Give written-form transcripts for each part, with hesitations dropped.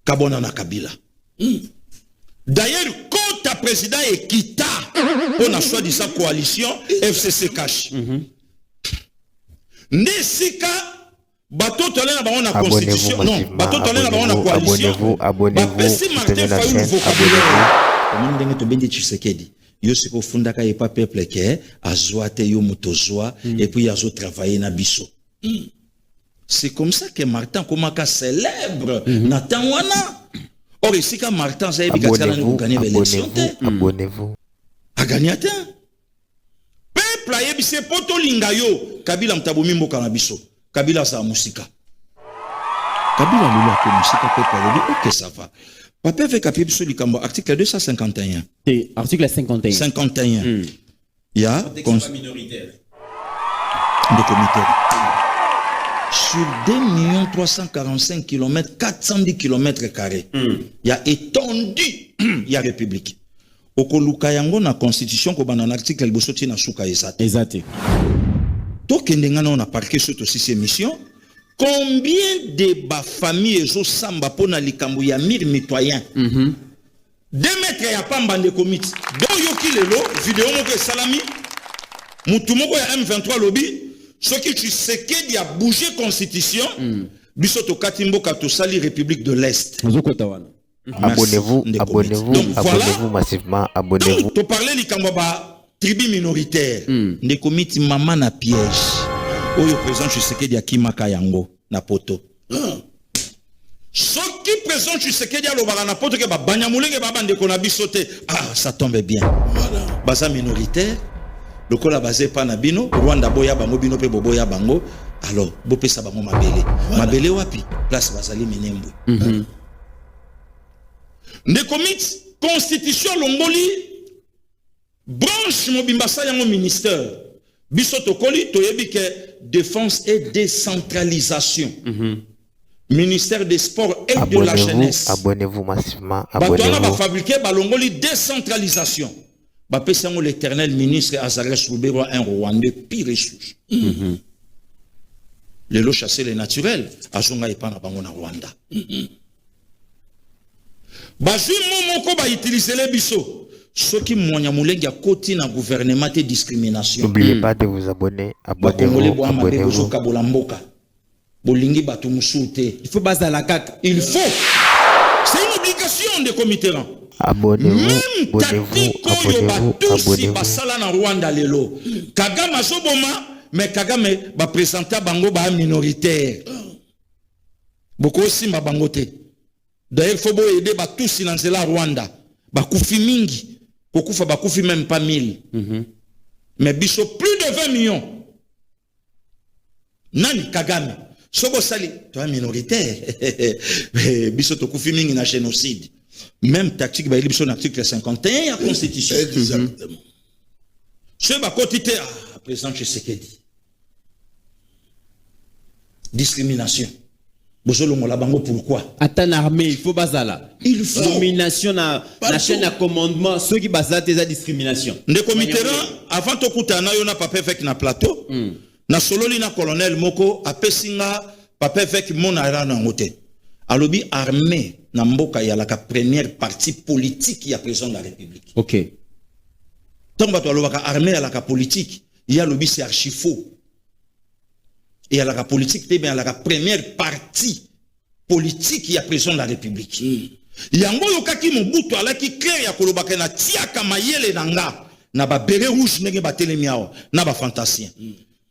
kabona na Kabila. D'ailleurs, quand ta président est quitté pour la soi-disant coalition FCC Cash. Nesika bateau tolé na bango na constitution. Non, bateau tolé na bango na coalition. Abonnez-vous, soutenez la chaîne, abonnez-vous. Comme ndenge to bendi Tshisekedi. Yo siko fundaka et pas peuple ke azwa te yo mutozwa et puis azo travailler na biso. C'est comme ça que Martin Komaka célèbre Nathan wana. Or ici quand Martin Zaïbi Katsala nous gagner l'élection. Abonnez-vous. A gagné atteint. Peuple a yebise poto lingayo Kabila mtabomi mboka na biso. Kabila sa musika. Kabila lula ko musika peuple a dit OK ça va. Papa fait capier sur likambo article 251. C'est article 51. 51. Il y a minoritaire. De comité. Sur 2 345 km, 410 km carrés, il y a étendu, il y a république. Okoluka yango na constitution ko banana article bosoti na suka ezate. Ezate. To kendengana on a parqué sur aussi ces missions. Combien de familles zo samba pona likambo ya mir mitoyen? 2 mètres ya pamba de comité. Do yoki lelo vidéo moko salami. Mutu moko ya M23 lobby. Ce qui tu sais qu'il y a bougé constitution, bisoto katimbo kato sali République de l'Est. Abonnez-vous, abonnez-vous massivement, abonnez-vous. Tu parlais du Kambaba, tribu minoritaire. Des comités maman na piège. Oyo présent tu sais qu'il y a Kimaka Yango na poto. Ce qui présent tu sais qu'il y a le bara na poto que ba banyamulenge ba bande ko na bisoté. Ah, ça tombe bien. Voilà. Baza minoritaire. Le cola basé pa na bino Rwanda boya bango bino pe boboya bango alors bo pesa bango mabele mabele wapi place bazali minembwe ne commit constitution longoli branche mobimba sa yango ministère biso tokoli toyebi ke défense et décentralisation ministère des sports et de la jeunesse. Abonnez-vous massivement, abonnez-vous. Ba fabriquer ba longoli décentralisation. Bapessango l'éternel ministre Azarès Roubero un Rwandais pire et souche. Le lot chasser les naturels, Azonga et Pana Bango na Rwanda. Bazu Momoko ba utiliser les biso. Ce qui monya moulenga koti na gouvernement et discrimination. N'oubliez pas de vous abonner, abonnez-vous, abonnez-vous. Bolingi batu musulte. Il faut baser la kaka. Il faut. C'est une obligation de comité. Abonnez-vous, abonnez-vous, abonnez-vous, abonnez-vous. Basala na Rwanda lelo. Kagame azoboma, mais Kagame ba présenter bango ba minoritaire. Boko simba bango te. D'ailleurs faut aider ba tous dans la Rwanda. Ba kufi mingi. Kokufa ba kufi même pas 1000. Mais biso plus de 20 millions. Nani Kagame. Soko sali, toi minoritaire. Biso to kufi mingi na génocide. Même tactique, bah, il y a l'article 51 la Constitution. Exactement. Ce va quotité à présent chez Sekedi. Discrimination. Pourquoi? Attends, armée, il faut bazala. Il faut. Nomination na chaîne à commandement, ceux qui basent la discrimination. Ne comité avant de couper un aïe, papa avec na plateau. Na sololi na colonel Moko, a pesinga, papa avec mon ara na ngote. Alobi armée. Namboka y a la première partie politique qui a président de la République. Ok. Tant que tu as armée à la politique, il y a le c'est archi faux. Et à la politique, il y a la première partie politique qui a président de la République. Il y a un peu qui mon bout à la qui clair ya kolobaka na tia kamayele nanga na ba beret rouge nenge ba telemiao na ba fantasien.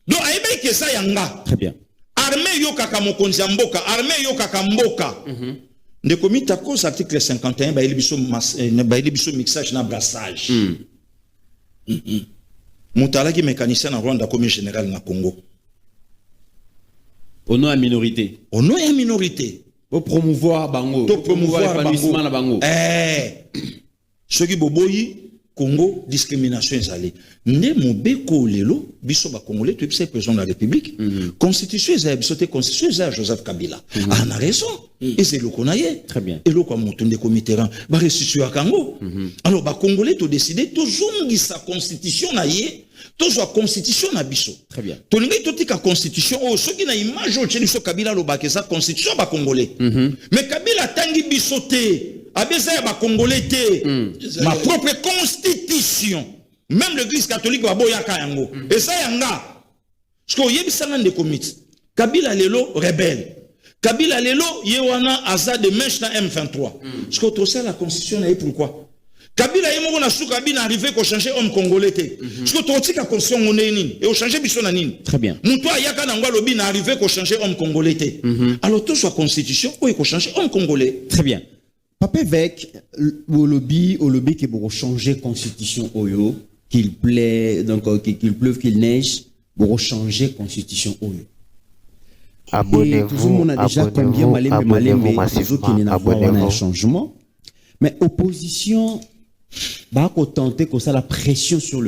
Donc aibe que ça yanga. Très bien. Armée yo kaka mokonzi mboka, armée yo kaka mboka. De comité à cause article 51 ba il biso mixage na brassage. Moutala qui mécanicien na Rwanda comme général na Congo. Au nom à minorité. Au nom à minorité. Pour promouvoir bango. Pour promouvoir l'épanouissement na bango. Ceux qui boboyi Congo discrimination ezali nde mobeko lelo biso ba congolais tu sais président de la République constitution ezali biso te constitution ezali Joseph Kabila a na raison et c'est le konaye Très bien. et le kwa moto ndeko Mitterrand ba restituer Congo alors ba congolais to décider to zongi sa constitution na ye to zo constitution na biso Très bien. to lingi to tika constitution o soki na image o tsheli biso Kabila lo ba ke sa constitution ba congolais mais Kabila tangi biso te abeza ya ba congolais te ma propre constitution même l'église catholique va boyaka yango et ça yanga parce que yebisanga ndeko miti Kabila lelo rebelle Kabila lelo yewana aza de mèche na M23 parce que tout ça la constitution na pourquoi Kabila yemoko na suka bina arrivé ko changer homme congolais te parce que tout tika constitution ngone nini et au changer biso na nini Très bien. muto ayaka na ngwa lobi na arrivé ko changer homme congolais te alors tout soit constitution ou ko changer homme congolais. Très bien. Papa Vec, au lobby qui pour changer constitution oyo, qu'il plaît, donc qu'il pleuve, qu'il neige, pour changer constitution oyo. Abonnez-vous, abonnez-vous massivement, abonnez-vous. Changement, mais opposition, bah, qu'on tenter comme ça la pression sur le